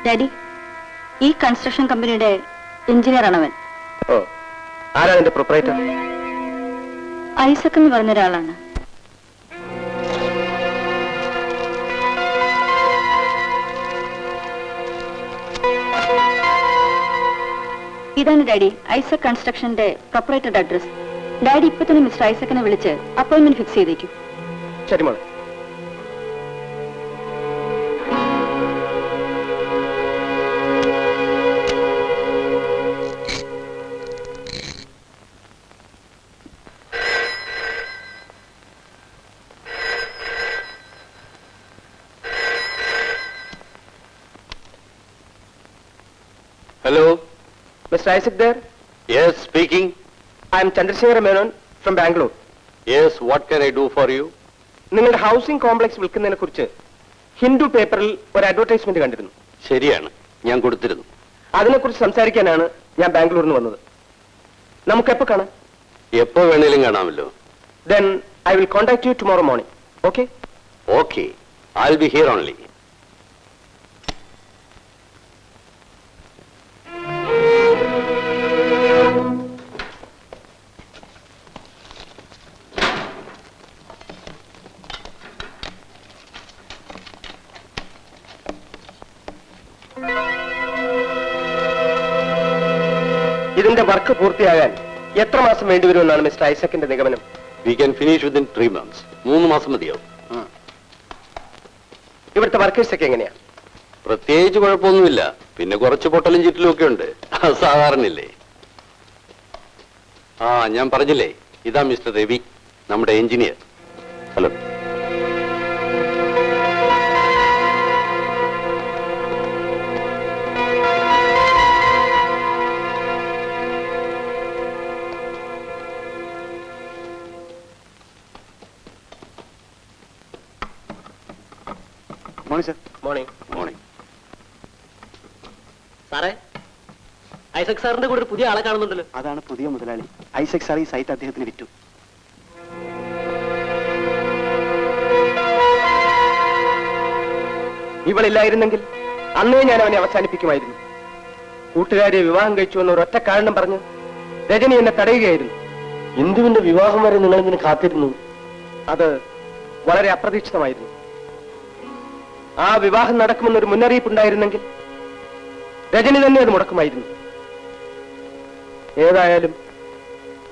Daddy, ഈ construction കമ്പനിയുടെ എഞ്ചിനീയറാണ് അവൻ. ഓ, ആരാണ് എന്റെ പ്രൊപ്പറേറ്റർ? ഐസക് എന്ന് പറഞ്ഞ ഒരാളാണ്. ഇതാണ് ഡാഡി ഐസക് കൺസ്ട്രക്ഷന്റെ പ്രൊപ്പറേറ്ററുടെ അഡ്രസ്. ഡാഡി ഇപ്പൊ തന്നെ മിസ്റ്റർ ഐസക്കിനെ വിളിച്ച് അപ്പോയിന്റ്മെന്റ് ഫിക്സ് ചെയ്തേക്കും. ശരി മോളെ. Hello. Mr. Isaac there? Yes, speaking. I am Chandrasekhar Menon from Bangalore. Yes, what can I do for you? നിങ്ങളുടെ ഹൗസിംഗ് കോംപ്ലക്സ് വിൽക്കുന്നതിനെ കുറിച്ച് ഹിന്ദു പേപ്പറിൽ ഒരു അഡ്വർടൈസ്മെന്റ് കണ്ടിരുന്നു. ശരിയാണ്, ഞാൻ കൊടുത്തിരുന്നു. അതിനെക്കുറിച്ച് സംസാരിക്കാനാണ് ഞാൻ ബാംഗ്ലൂരിൽ നിന്ന് വന്നത്. നമുക്ക് എപ്പോ കാണാം? എപ്പോ വേണേലും കാണാമല്ലോ. Then I will contact you tomorrow morning. Okay? Okay, I'll be here only. ഇതിന്റെ വർക്ക് പൂർത്തിയാകാൻ എത്ര മാസം വേണ്ടിവരുമെന്നാണ് മിസ്റ്റർ ഐസക്കിന്റെ നിഗമനം? We can finish within 3 months. 3 മാസം മതിയാവും. ഇവിടുത്തെ വർക്കേഴ്സ് ഒക്കെ എങ്ങനെയാ? പ്രത്യേകിച്ച് കുഴപ്പമൊന്നുമില്ല. പിന്നെ കുറച്ച് പൊട്ടലും ചുറ്റലും ഒക്കെ ഉണ്ട്. സാധാരണയില്ലേ? ഞാൻ പറഞ്ഞില്ലേ, ഇതാ മിസ്റ്റർ രവി, നമ്മുടെ engineer. Hello. Morning sir. Morning. Morning. സാറേ, ഐസക് സാറിന്റെ കൂടെ ഒരു പുതിയ ആളെ കാണുന്നുണ്ടല്ലോ. അതാണ് പുതിയ മുതലാളി. ഐസക് സാർ ഈ സൈറ്റ് അദ്ദേഹത്തിന് വിറ്റു. ഇവളില്ലായിരുന്നെങ്കിൽ അന്നേ ഞാൻ അവനെ അവസാനിപ്പിക്കുമായിരുന്നു. കൂട്ടുകാരെ വിവാഹം കഴിച്ചു എന്ന ഒരൊറ്റ കാരണം പറഞ്ഞ് രജനി എന്നെ തടയുകയായിരുന്നു. ഇന്ദുവിന്റെ വിവാഹം വരെ നിങ്ങൾ ഇതിന് കാത്തിരുന്നു. അത് വളരെ അപ്രതീക്ഷിതമായിരുന്നു. ആ വിവാഹം നടക്കുമെന്നൊരു മുന്നറിയിപ്പുണ്ടായിരുന്നെങ്കിൽ രജനി തന്നെ അത് മുടക്കുമായിരുന്നു. ഏതായാലും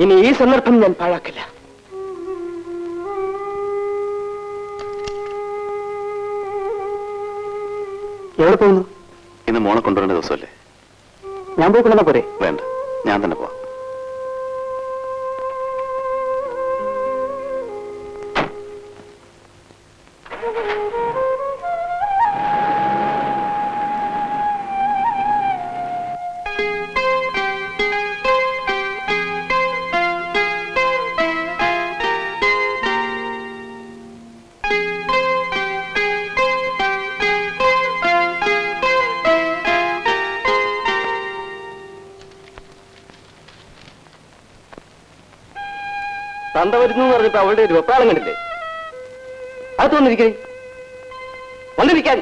ഇനി ഈ സന്ദർഭം ഞാൻ പാഴാക്കില്ല. എവിടെ പോകുന്നു? ഇന്ന് മോളെ കൊണ്ടുവരേണ്ട ദിവസമല്ലേ? ഞാൻ പോയി കൊണ്ടുവന്നാ പോരെ? വേണ്ട, ഞാൻ തന്നെ പോവാം. തന്ത വരുന്നു എന്ന് പറഞ്ഞപ്പോ അവളുടെ ഒരു വെപ്രാളം കണ്ടില്ലേ? അത് വന്നിരിക്കേ, വന്നിരിക്കാൻ.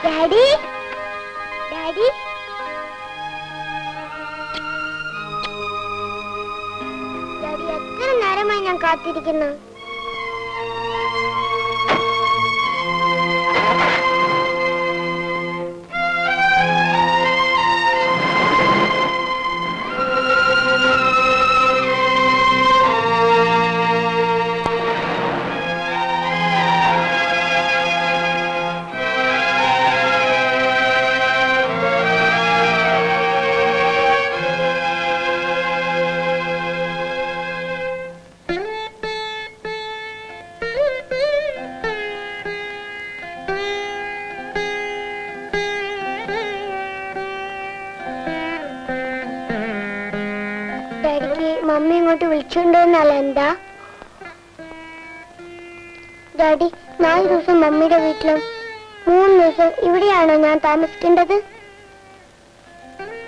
Daddy? Daddy? Daddy, എത്ര നേരമായി ഞാൻ കാത്തിരിക്കുന്നു. ഡാഡിക്ക് മമ്മി ഇങ്ങോട്ട് വിളിച്ചുകൊണ്ടുവന്നല്ല എന്താ? ഡാഡി, 4 ദിവസം മമ്മിയുടെ വീട്ടിലും 3 ദിവസം ഇവിടെയാണോ ഞാൻ താമസിക്കേണ്ടത്?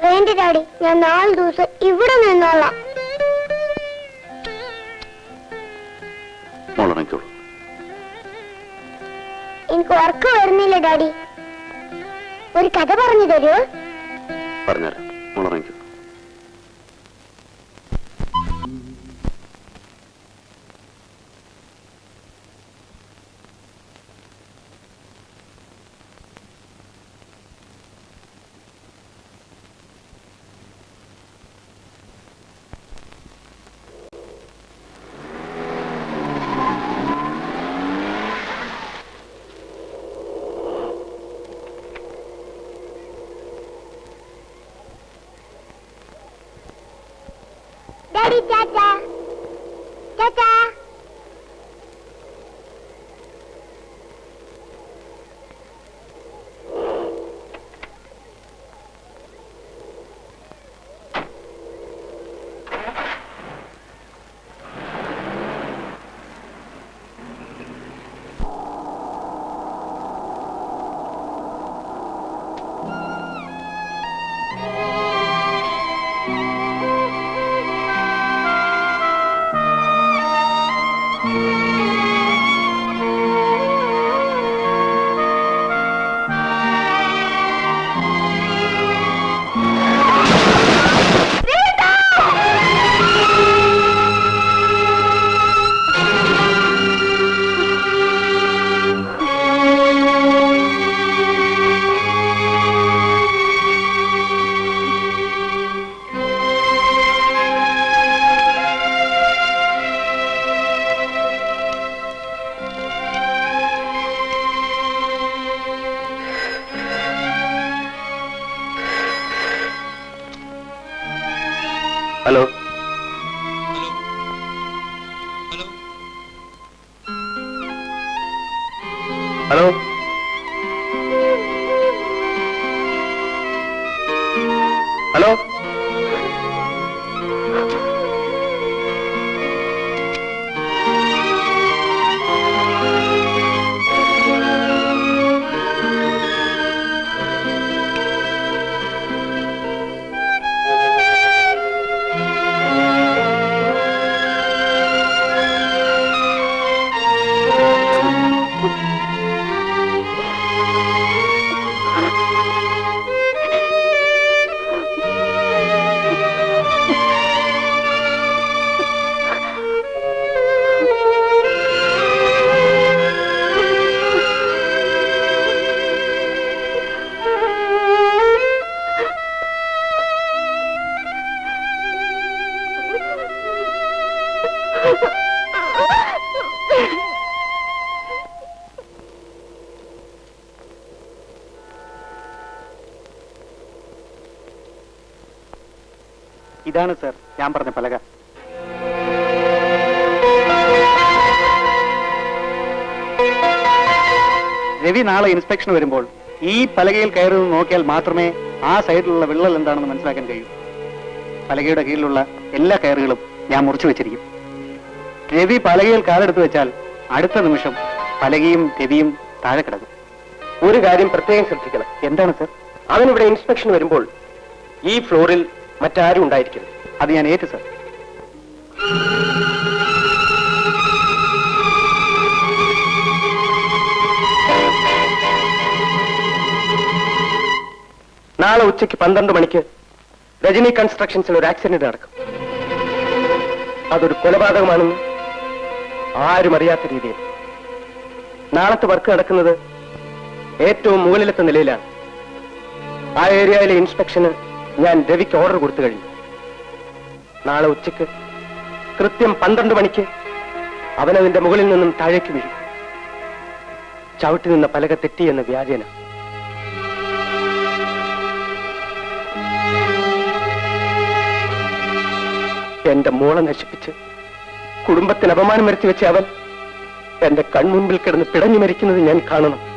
വേണ്ട ഡാഡി, ഞാൻ 4 ദിവസം ഇവിടെ നിന്നോളാം. എനിക്ക് ഉറക്കം വരുന്നില്ല ഡാഡി. ഒരു കഥ പറഞ്ഞു തരുമോ? പറഞ്ഞുതരാം, മുളറങ്ങിക്കോ. Daddy, tata. Tata. Hello, hello, hello. ഇതാണ് സർ ഞാൻ പറഞ്ഞ പലക. രവി നാളെ ഇൻസ്പെക്ഷൻ വരുമ്പോൾ ഈ പലകയിൽ കയറി നോക്കിയാൽ മാത്രമേ ആ സൈഡിലുള്ള വിള്ളൽ എന്താണെന്ന് മനസ്സിലാക്കാൻ കഴിയൂ. പലകയുടെ കീഴിലുള്ള എല്ലാ കയറുകളും ഞാൻ മുറിച്ചു വെച്ചിരിക്കും. രവി പലകയിൽ കാലെടുത്ത് വെച്ചാൽ അടുത്ത നിമിഷം പലകയും രവിയും താഴെ കിടക്കും. ഒരു കാര്യം പ്രത്യേകം ശ്രദ്ധിക്കണം. എന്താണ് സർ? അവനിവിടെ ഇൻസ്പെക്ഷൻ വരുമ്പോൾ ഈ ഫ്ലോറിൽ മറ്റാരും ഉണ്ടായിരിക്കരുത്. അത് ഞാൻ ഏറ്റു സർ. നാളെ ഉച്ചയ്ക്ക് 12 മണിക്ക് രജനി കൺസ്ട്രക്ഷൻസിൽ ഒരു ആക്സിഡന്റ് നടക്കും. അതൊരു കൊലപാതകമാണെന്ന് ആരും അറിയാത്ത രീതിയിൽ. നാളത്തെ വർക്ക് നടക്കുന്നത് ഏറ്റവും മുകളിലത്തെ നിലയിലാണ്. ആ ഏരിയയിലെ ഇൻസ്പെക്ഷന് ഞാൻ രവിക്ക് ഓർഡർ കൊടുത്തു കഴിഞ്ഞു. നാളെ ഉച്ചയ്ക്ക് കൃത്യം 12 മണിക്ക് അവനതിന്റെ മുകളിൽ നിന്നും താഴേക്ക് വീഴും. ചവിട്ടി നിന്ന പലക തെറ്റി എന്ന വ്യാജേന. എന്റെ മോളെ നശിപ്പിച്ച് കുടുംബത്തിന് അപമാനം വരുത്തി വെച്ച അവൻ എന്റെ കൺമുൻപിൽ കിടന്ന് പിടഞ്ഞു മരിക്കുന്നത് ഞാൻ കാണണം.